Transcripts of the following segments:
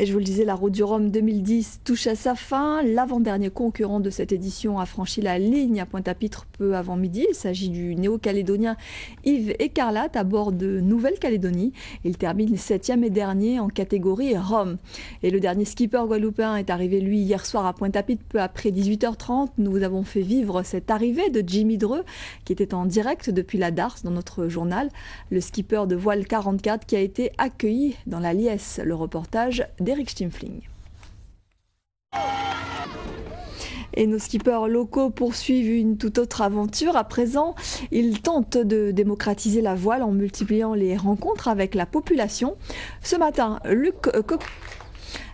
Et je vous le disais, la Route du Rhum 2010 touche à sa fin. L'avant-dernier concurrent de cette édition a franchi la ligne à Pointe-à-Pitre peu avant midi. Il s'agit du néo-calédonien Yves Écarlate à bord de Nouvelle-Calédonie. Il termine 7e et dernier en catégorie Rhum. Et le dernier skipper guadeloupéen est arrivé, lui, hier soir à Pointe-à-Pitre peu après 18h30. Nous vous avons fait vivre cette arrivée de Jimmy Dreux qui était en direct depuis la Darse dans notre journal. Le skipper de voile 44 qui a été accueilli dans la liesse. Le reportage d'Éric Stimfling. Et nos skippers locaux poursuivent une toute autre aventure. À présent, ils tentent de démocratiser la voile en multipliant les rencontres avec la population. Ce matin,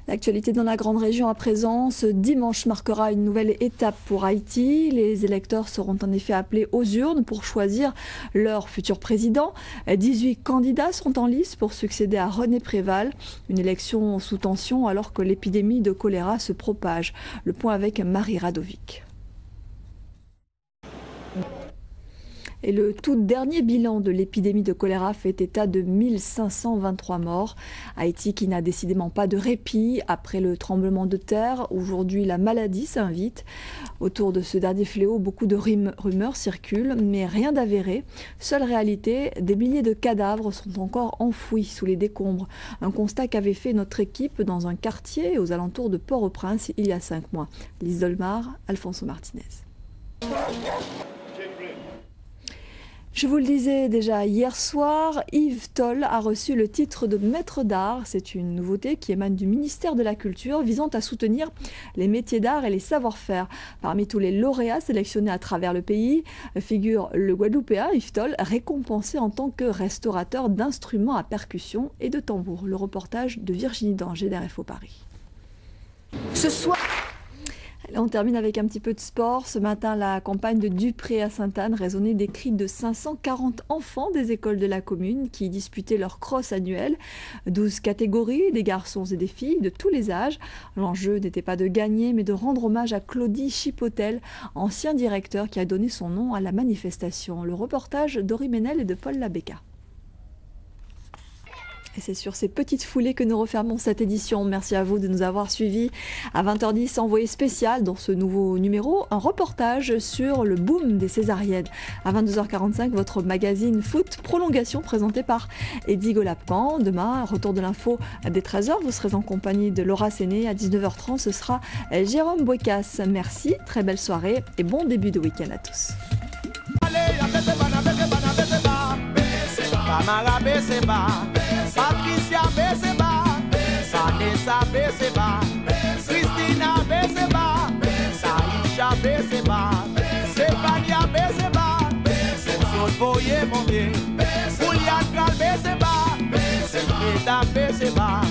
l'actualité dans la grande région à présent, ce dimanche marquera une nouvelle étape pour Haïti. Les électeurs seront en effet appelés aux urnes pour choisir leur futur président. 18 candidats sont en lice pour succéder à René Préval. Une élection sous tension alors que l'épidémie de choléra se propage. Le point avec Marie Radovic. Et le tout dernier bilan de l'épidémie de choléra fait état de 1523 morts. Haïti qui n'a décidément pas de répit après le tremblement de terre. Aujourd'hui, la maladie s'invite. Autour de ce dernier fléau, beaucoup de rumeurs circulent, mais rien d'avéré. Seule réalité, des milliers de cadavres sont encore enfouis sous les décombres. Un constat qu'avait fait notre équipe dans un quartier aux alentours de Port-au-Prince il y a 5 mois. Lise Dolmar, Alfonso Martinez. Je vous le disais déjà hier soir, Yves Toll a reçu le titre de maître d'art. C'est une nouveauté qui émane du ministère de la Culture visant à soutenir les métiers d'art et les savoir-faire. Parmi tous les lauréats sélectionnés à travers le pays figure le Guadeloupéen Yves Toll, récompensé en tant que restaurateur d'instruments à percussion et de tambour. Le reportage de Virginie Danger d'RFO Paris. Ce soir... On termine avec un petit peu de sport. Ce matin, la campagne de Dupré à Sainte-Anne résonnait des cris de 540 enfants des écoles de la commune qui disputaient leur cross annuel. 12 catégories, des garçons et des filles de tous les âges. L'enjeu n'était pas de gagner, mais de rendre hommage à Claudie Chipotel, ancien directeur qui a donné son nom à la manifestation. Le reportage d'Ori Ménel et de Paul Labéca. Et c'est sur ces petites foulées que nous refermons cette édition. Merci à vous de nous avoir suivis. À 20h10, envoyé spécial dans ce nouveau numéro, un reportage sur le boom des césariennes. À 22h45, votre magazine Foot Prolongation présenté par Eddy Golapcan. Demain, retour de l'info dès 13h. Vous serez en compagnie de Laura Séné. À 19h30, ce sera Jérôme Bouécas. Merci, très belle soirée et bon début de week-end à tous. Patricia Beseba, Vanessa Beseba, Christina Beseba, Saïcha Beseba, Stefania Beseba, Sensot Boye Monge, Julian Gal Beseba, Senseta Beseba.